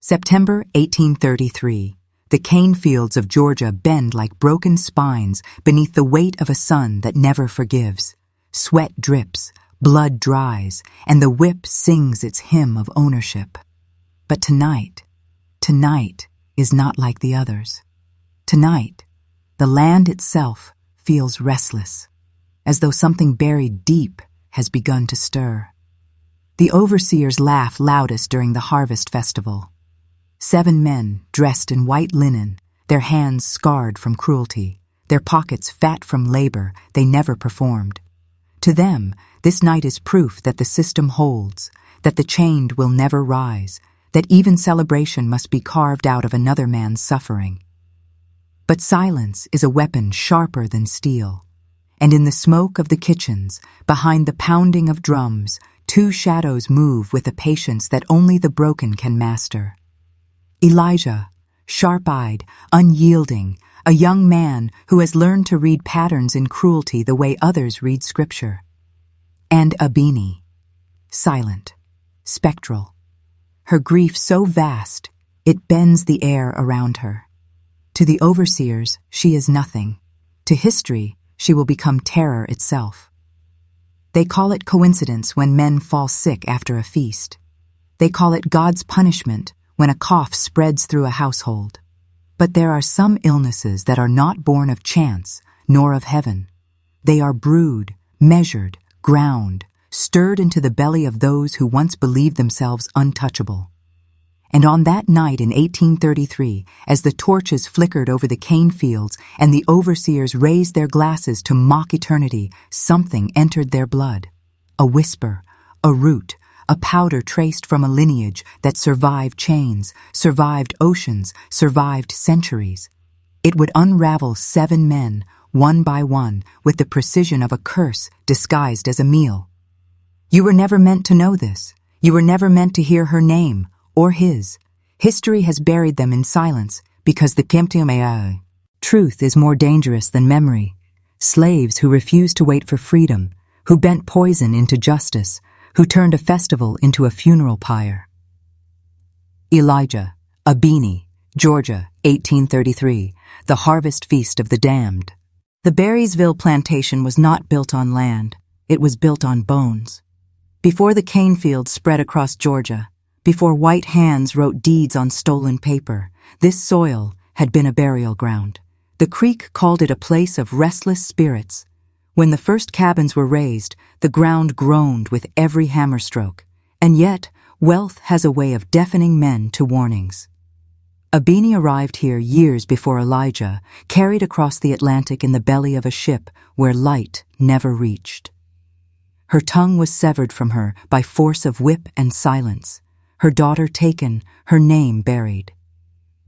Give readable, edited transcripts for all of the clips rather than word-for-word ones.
September 1833. The cane fields of Georgia bend like broken spines beneath the weight of a sun that never forgives. Sweat drips, blood dries, and the whip sings its hymn of ownership. But tonight is not like the others. Tonight, the land itself feels restless, as though something buried deep has begun to stir. The overseers laugh loudest during the harvest festival. 7 men dressed in white linen, their hands scarred from cruelty, their pockets fat from labor they never performed. To them, this night is proof that the system holds, that the chained will never rise, that even celebration must be carved out of another man's suffering. But silence is a weapon sharper than steel, and in the smoke of the kitchens, behind the pounding of drums, 2 shadows move with a patience that only the broken can master. Elijah, sharp-eyed, unyielding, a young man who has learned to read patterns in cruelty the way others read scripture. And Abeni, silent, spectral, her grief so vast it bends the air around her. To the overseers, she is nothing. To history, she will become terror itself. They call it coincidence when men fall sick after a feast. They call it God's punishment when a cough spreads through a household. But there are some illnesses that are not born of chance nor of heaven. They are brewed, measured, ground, stirred into the belly of those who once believed themselves untouchable. And on that night in 1833, as the torches flickered over the cane fields and the overseers raised their glasses to mock eternity, something entered their blood. A whisper, a root, a powder traced from a lineage that survived chains, survived oceans, survived centuries. It would unravel 7 men, one by one, with the precision of a curse disguised as a meal. You were never meant to know this. You were never meant to hear her name, or his. History has buried them in silence because the truth is more dangerous than memory. Slaves who refused to wait for freedom, who bent poison into justice, who turned a festival into a funeral pyre. Elijah, Abeni, Georgia, 1833, the harvest feast of the damned. The Berrysville plantation was not built on land, it was built on bones. Before the cane fields spread across Georgia, before white hands wrote deeds on stolen paper, this soil had been a burial ground. The creek called it a place of restless spirits. When the first cabins were raised, the ground groaned with every hammer stroke, and yet wealth has a way of deafening men to warnings. Abeni arrived here years before Elijah, carried across the Atlantic in the belly of a ship where light never reached. Her tongue was severed from her by force of whip and silence, her daughter taken, her name buried.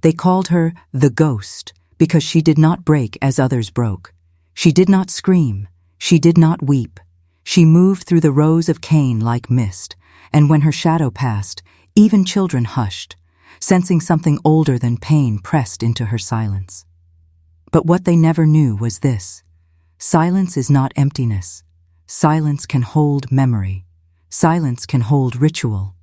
They called her the Ghost because she did not break as others broke. She did not scream. She did not weep. She moved through the rows of cane like mist, and when her shadow passed, even children hushed, sensing something older than pain pressed into her silence. But what they never knew was this: silence is not emptiness. Silence can hold memory. Silence can hold ritual.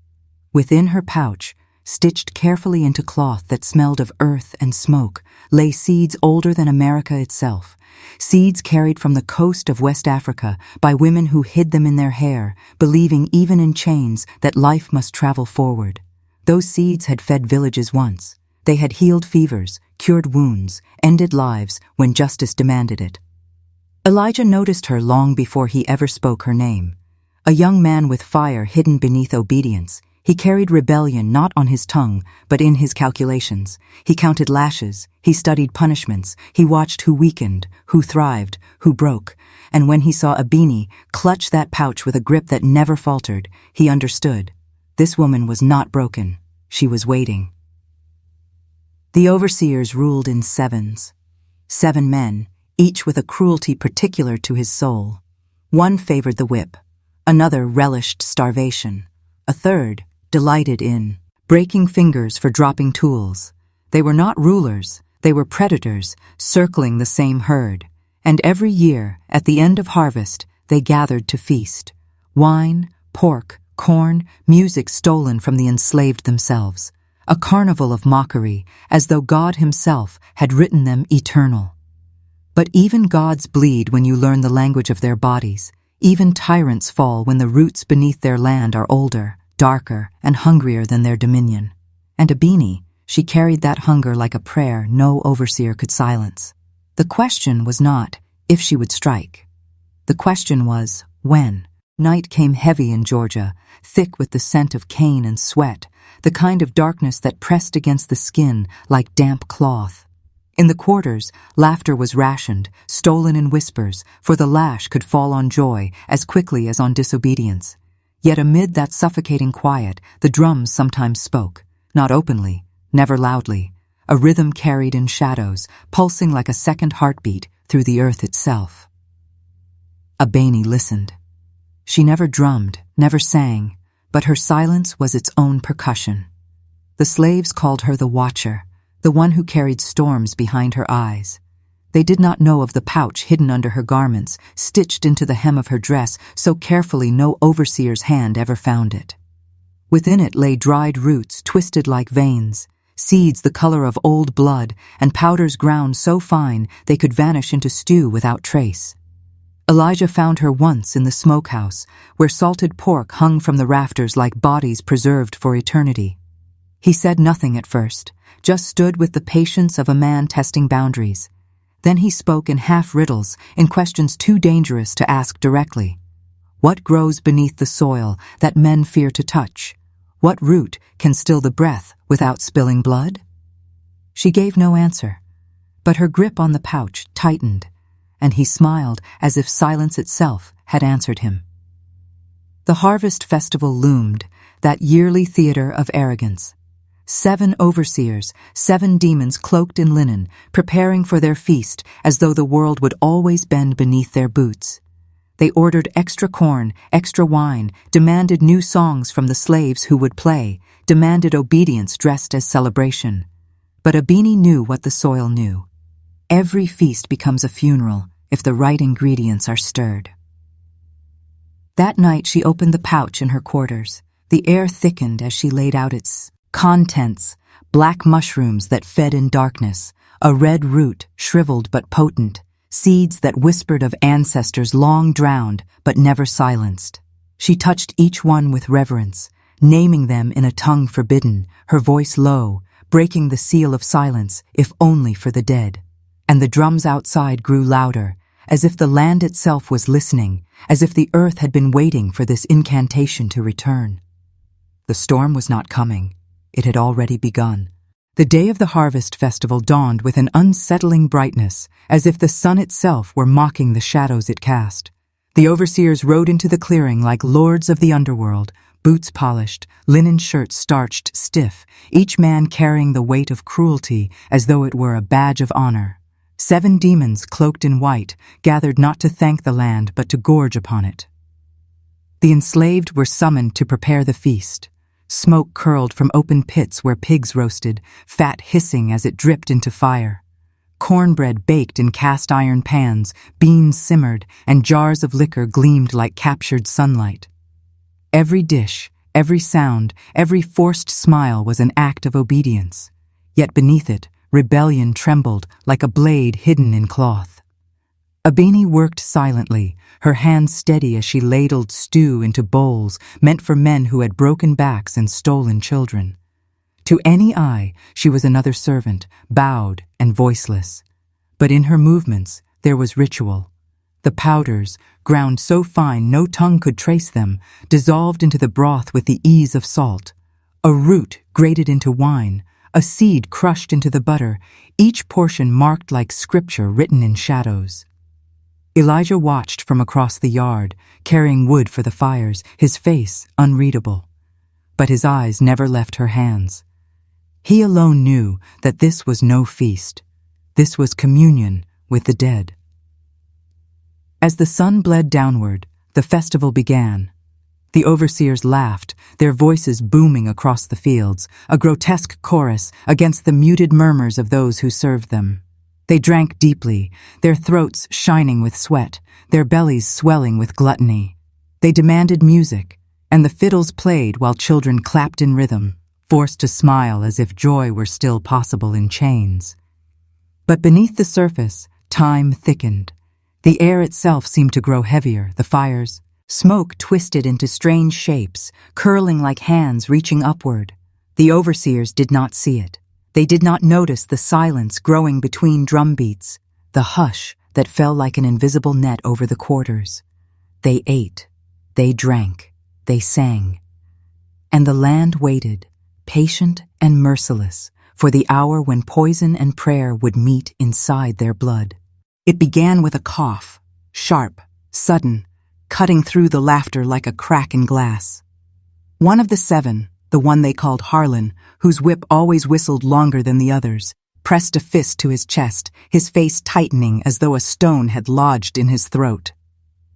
Within her pouch, stitched carefully into cloth that smelled of earth and smoke, lay seeds older than America itself, seeds carried from the coast of West Africa by women who hid them in their hair, believing even in chains that life must travel forward. Those seeds had fed villages once. They had healed fevers, cured wounds, ended lives when justice demanded it. Elijah noticed her long before he ever spoke her name. A young man with fire hidden beneath obedience, he carried rebellion not on his tongue, but in his calculations. He counted lashes, he studied punishments, he watched who weakened, who thrived, who broke, and when he saw Abeni clutch that pouch with a grip that never faltered, he understood. This woman was not broken, she was waiting. The overseers ruled in sevens. 7 men, each with a cruelty particular to his soul. One favored the whip, another relished starvation, a third delighted in breaking fingers for dropping tools. They were not rulers, they were predators, circling the same herd. And every year, at the end of harvest, they gathered to feast. Wine, pork, corn, music stolen from the enslaved themselves. a carnival of mockery, as though God himself had written them eternal. But even gods bleed when you learn the language of their bodies. Even tyrants fall when the roots beneath their land are older, darker, and hungrier than their dominion. And Abeni, she carried that hunger like a prayer no overseer could silence. The question was not if she would strike. The question was when. Night came heavy in Georgia, thick with the scent of cane and sweat, the kind of darkness that pressed against the skin like damp cloth. In the quarters, laughter was rationed, stolen in whispers, for the lash could fall on joy as quickly as on disobedience. Yet amid that suffocating quiet, the drums sometimes spoke, not openly, never loudly, a rhythm carried in shadows, pulsing like a second heartbeat through the earth itself. Abeni listened. She never drummed, never sang, but her silence was its own percussion. The slaves called her the Watcher, the one who carried storms behind her eyes. They did not know of the pouch hidden under her garments, stitched into the hem of her dress so carefully no overseer's hand ever found it. Within it lay dried roots twisted like veins, seeds the color of old blood, and powders ground so fine they could vanish into stew without trace. Elijah found her once in the smokehouse, where salted pork hung from the rafters like bodies preserved for eternity. He said nothing at first, just stood with the patience of a man testing boundaries. Then he spoke in half-riddles, in questions too dangerous to ask directly. What grows beneath the soil that men fear to touch? What root can still the breath without spilling blood? She gave no answer, but her grip on the pouch tightened, and he smiled as if silence itself had answered him. The harvest festival loomed, that yearly theater of arrogance. 7 overseers, 7 demons cloaked in linen, preparing for their feast as though the world would always bend beneath their boots. They ordered extra corn, extra wine, demanded new songs from the slaves who would play, demanded obedience dressed as celebration. But Abeni knew what the soil knew. Every feast becomes a funeral if the right ingredients are stirred. That night she opened the pouch in her quarters. The air thickened as she laid out its contents, black mushrooms that fed in darkness, a red root, shriveled but potent, seeds that whispered of ancestors long drowned but never silenced. She touched each one with reverence, naming them in a tongue forbidden, her voice low, breaking the seal of silence, if only for the dead. And the drums outside grew louder, as if the land itself was listening, as if the earth had been waiting for this incantation to return. The storm was not coming. It had already begun. The day of the harvest festival dawned with an unsettling brightness, as if the sun itself were mocking the shadows it cast. The overseers rode into the clearing like lords of the underworld, boots polished, linen shirts starched stiff, each man carrying the weight of cruelty as though it were a badge of honor. 7 demons cloaked in white, gathered not to thank the land but to gorge upon it. The enslaved were summoned to prepare the feast. Smoke curled from open pits where pigs roasted, fat hissing as it dripped into fire. Cornbread baked in cast-iron pans, beans simmered, and jars of liquor gleamed like captured sunlight. Every dish, every sound, every forced smile was an act of obedience. Yet beneath it, rebellion trembled like a blade hidden in cloth. Abeni worked silently, her hands steady as she ladled stew into bowls meant for men who had broken backs and stolen children. To any eye, she was another servant, bowed and voiceless. But in her movements, there was ritual. The powders, ground so fine no tongue could trace them, dissolved into the broth with the ease of salt. A root grated into wine, a seed crushed into the butter, each portion marked like scripture written in shadows. Elijah watched from across the yard, carrying wood for the fires, his face unreadable. But his eyes never left her hands. He alone knew that this was no feast. This was communion with the dead. As the sun bled downward, the festival began. The overseers laughed, their voices booming across the fields, a grotesque chorus against the muted murmurs of those who served them. They drank deeply, their throats shining with sweat, their bellies swelling with gluttony. They demanded music, and the fiddles played while children clapped in rhythm, forced to smile as if joy were still possible in chains. But beneath the surface, time thickened. The air itself seemed to grow heavier, the fires. Smoke twisted into strange shapes, curling like hands reaching upward. The overseers did not see it. They did not notice the silence growing between drumbeats, the hush that fell like an invisible net over the quarters. They ate, they drank, they sang. And the land waited, patient and merciless, for the hour when poison and prayer would meet inside their blood. It began with a cough, sharp, sudden, cutting through the laughter like a crack in glass. One of the seven, the one they called Harlan, whose whip always whistled longer than the others, pressed a fist to his chest, his face tightening as though a stone had lodged in his throat.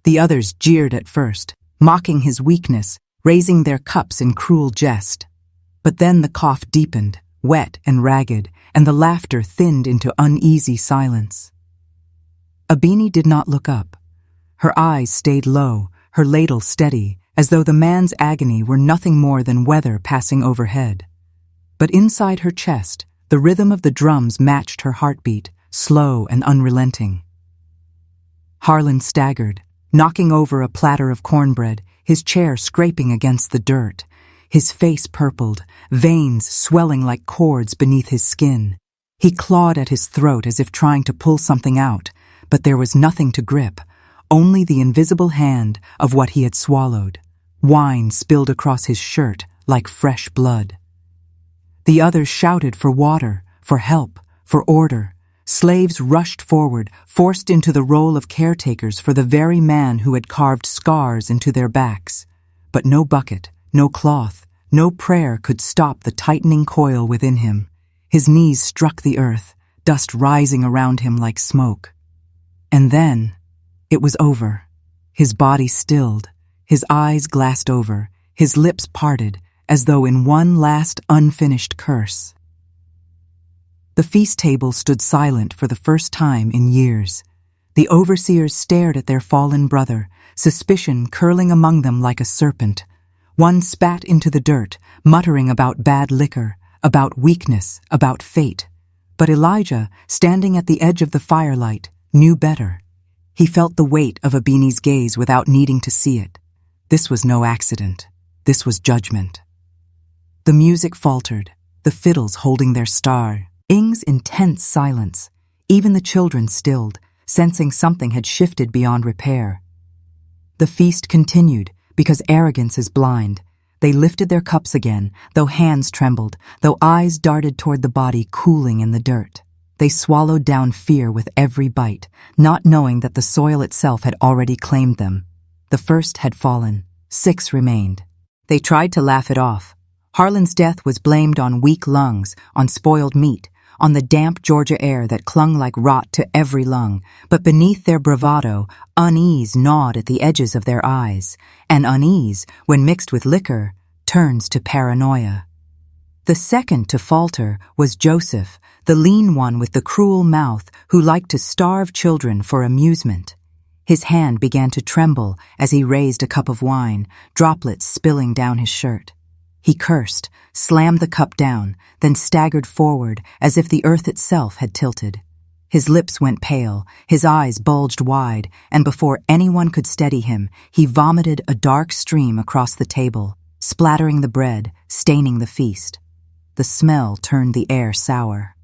The others jeered at first, mocking his weakness, raising their cups in cruel jest. But then the cough deepened, wet and ragged, and the laughter thinned into uneasy silence. Abeni did not look up. Her eyes stayed low, her ladle steady, as though the man's agony were nothing more than weather passing overhead. But inside her chest, the rhythm of the drums matched her heartbeat, slow and unrelenting. Harlan staggered, knocking over a platter of cornbread, his chair scraping against the dirt. His face purpled, veins swelling like cords beneath his skin. He clawed at his throat as if trying to pull something out, but there was nothing to grip. Only the invisible hand of what he had swallowed. Wine spilled across his shirt like fresh blood. The others shouted for water, for help, for order. Slaves rushed forward, forced into the role of caretakers for the very man who had carved scars into their backs. But no bucket, no cloth, no prayer could stop the tightening coil within him. His knees struck the earth, dust rising around him like smoke. And then it was over. His body stilled, his eyes glassed over, his lips parted, as though in one last unfinished curse. The feast table stood silent for the first time in years. The overseers stared at their fallen brother, suspicion curling among them like a serpent. One spat into the dirt, muttering about bad liquor, about weakness, about fate. But Elijah, standing at the edge of the firelight, knew better. He felt the weight of Abeni's gaze without needing to see it. This was no accident. This was judgment. The music faltered, the fiddles holding their star. Ing's intense silence. Even the children stilled, sensing something had shifted beyond repair. The feast continued, because arrogance is blind. They lifted their cups again, though hands trembled, though eyes darted toward the body cooling in the dirt. They swallowed down fear with every bite, not knowing that the soil itself had already claimed them. The first had fallen. 6 remained. They tried to laugh it off. Harlan's death was blamed on weak lungs, on spoiled meat, on the damp Georgia air that clung like rot to every lung. But beneath their bravado, unease gnawed at the edges of their eyes, and unease, when mixed with liquor, turns to paranoia. The second to falter was Joseph, the lean one with the cruel mouth who liked to starve children for amusement. His hand began to tremble as he raised a cup of wine, droplets spilling down his shirt. He cursed, slammed the cup down, then staggered forward as if the earth itself had tilted. His lips went pale, his eyes bulged wide, and before anyone could steady him, he vomited a dark stream across the table, splattering the bread, staining the feast. The smell turned the air sour.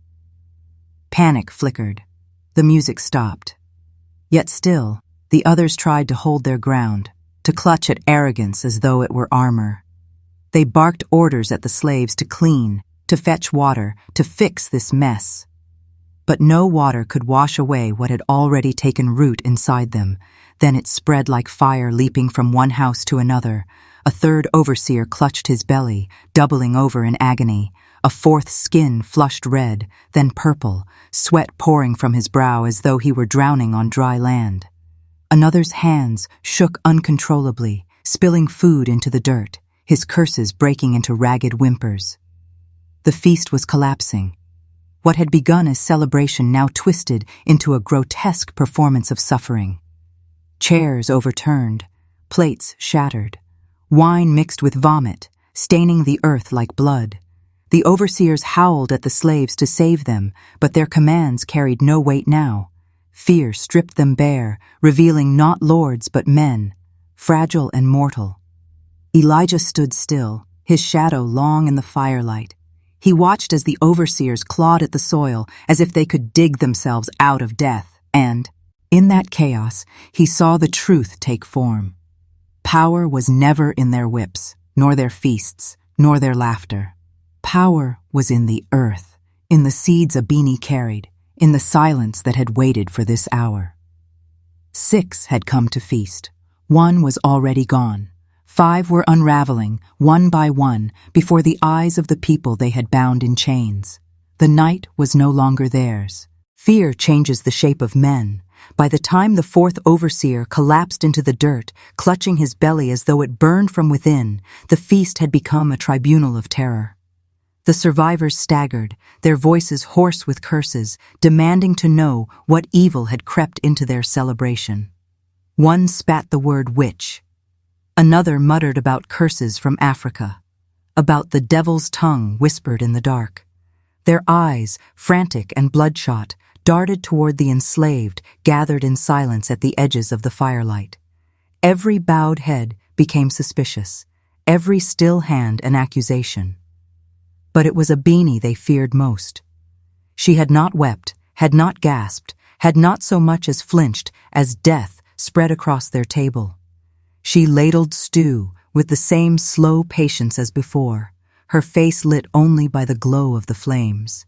Panic flickered. The music stopped. Yet still, the others tried to hold their ground, to clutch at arrogance as though it were armor. They barked orders at the slaves to clean, to fetch water, to fix this mess. But no water could wash away what had already taken root inside them. Then it spread like fire leaping from one house to another. A third overseer clutched his belly, doubling over in agony. A fourth skin flushed red, then purple, sweat pouring from his brow as though he were drowning on dry land. Another's hands shook uncontrollably, spilling food into the dirt, his curses breaking into ragged whimpers. The feast was collapsing. What had begun as celebration now twisted into a grotesque performance of suffering. Chairs overturned, plates shattered, wine mixed with vomit, staining the earth like blood. The overseers howled at the slaves to save them, but their commands carried no weight now. Fear stripped them bare, revealing not lords but men, fragile and mortal. Elijah stood still, his shadow long in the firelight. He watched as the overseers clawed at the soil as if they could dig themselves out of death, and, in that chaos, he saw the truth take form. Power was never in their whips, nor their feasts, nor their laughter. Power was in the earth, in the seeds Abeni carried, in the silence that had waited for this hour. 6 had come to feast. 1 was already gone. 5 were unraveling, one by one, before the eyes of the people they had bound in chains. The night was no longer theirs. Fear changes the shape of men. By the time the 4th overseer collapsed into the dirt, clutching his belly as though it burned from within, the feast had become a tribunal of terror. The survivors staggered, their voices hoarse with curses, demanding to know what evil had crept into their celebration. One spat the word witch. Another muttered about curses from Africa, about the devil's tongue whispered in the dark. Their eyes, frantic and bloodshot, darted toward the enslaved, gathered in silence at the edges of the firelight. Every bowed head became suspicious, every still hand an accusation. But it was Abeni they feared most. She had not wept, had not gasped, had not so much as flinched as death spread across their table. She ladled stew with the same slow patience as before, her face lit only by the glow of the flames.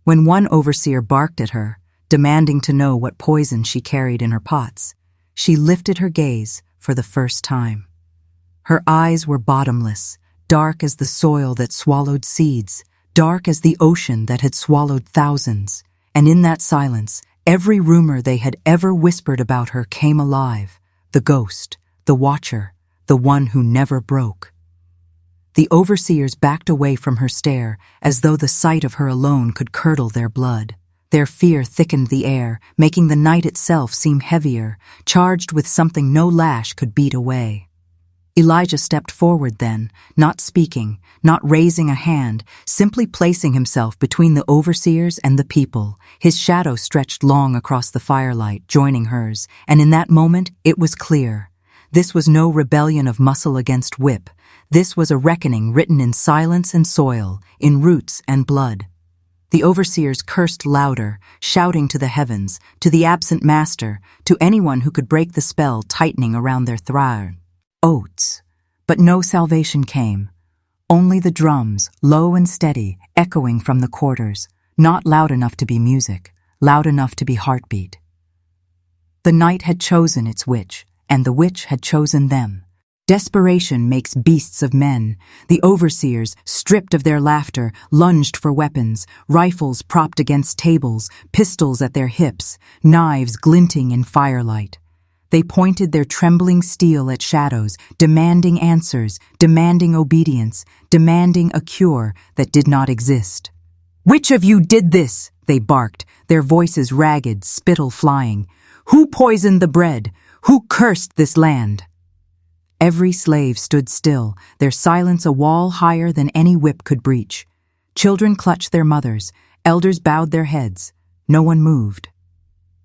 When one overseer barked at her, demanding to know what poison she carried in her pots, she lifted her gaze for the first time. Her eyes were bottomless, dark as the soil that swallowed seeds, dark as the ocean that had swallowed thousands, and in that silence, every rumor they had ever whispered about her came alive, the ghost, the watcher, the one who never broke. The overseers backed away from her stare as though the sight of her alone could curdle their blood. Their fear thickened the air, making the night itself seem heavier, charged with something no lash could beat away. Elijah stepped forward then, not speaking, not raising a hand, simply placing himself between the overseers and the people. His shadow stretched long across the firelight, joining hers, and in that moment it was clear. This was no rebellion of muscle against whip. This was a reckoning written in silence and soil, in roots and blood. The overseers cursed louder, shouting to the heavens, to the absent master, to anyone who could break the spell tightening around their throne. Oaths. But no salvation came. Only the drums, low and steady, echoing from the quarters, not loud enough to be music, loud enough to be heartbeat. The night had chosen its witch, and the witch had chosen them. Desperation makes beasts of men. The overseers, stripped of their laughter, lunged for weapons, rifles propped against tables, pistols at their hips, knives glinting in firelight. They pointed their trembling steel at shadows, demanding answers, demanding obedience, demanding a cure that did not exist. "Which of you did this?" they barked, their voices ragged, spittle flying. "Who poisoned the bread? Who cursed this land?" Every slave stood still, their silence a wall higher than any whip could breach. Children clutched their mothers, elders bowed their heads. No one moved.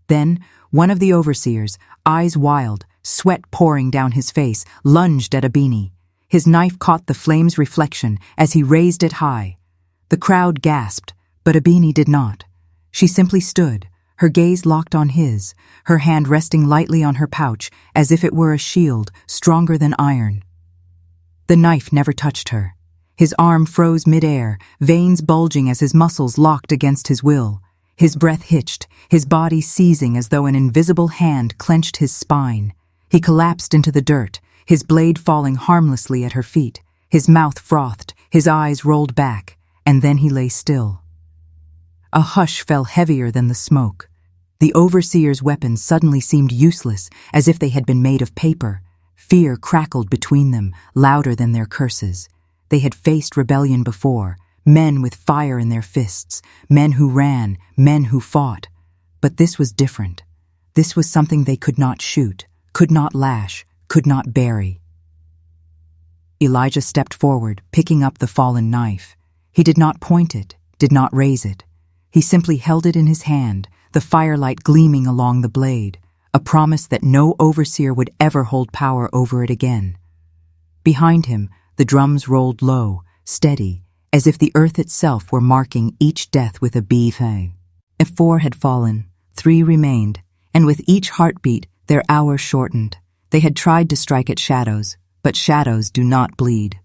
Then, one of the overseers, eyes wild, sweat pouring down his face, lunged at Abeni. His knife caught the flame's reflection as he raised it high. The crowd gasped, but Abeni did not. She simply stood, her gaze locked on his, her hand resting lightly on her pouch as if it were a shield stronger than iron. The knife never touched her. His arm froze mid-air, veins bulging as his muscles locked against his will. His breath hitched, his body seizing as though an invisible hand clenched his spine. He collapsed into the dirt, his blade falling harmlessly at her feet. His mouth frothed, his eyes rolled back, and then he lay still. A hush fell heavier than the smoke. The overseer's weapons suddenly seemed useless, as if they had been made of paper. Fear crackled between them, louder than their curses. They had faced rebellion before, men with fire in their fists, men who ran, men who fought. But this was different. This was something they could not shoot, could not lash, could not bury. Elijah stepped forward, picking up the fallen knife. He did not point it, did not raise it. He simply held it in his hand, the firelight gleaming along the blade, a promise that no overseer would ever hold power over it again. Behind him, the drums rolled low, steady, as if the earth itself were marking each death with a bee-fang. If 4 had fallen, 3 remained, and with each heartbeat, their hours shortened. They had tried to strike at shadows, but shadows do not bleed.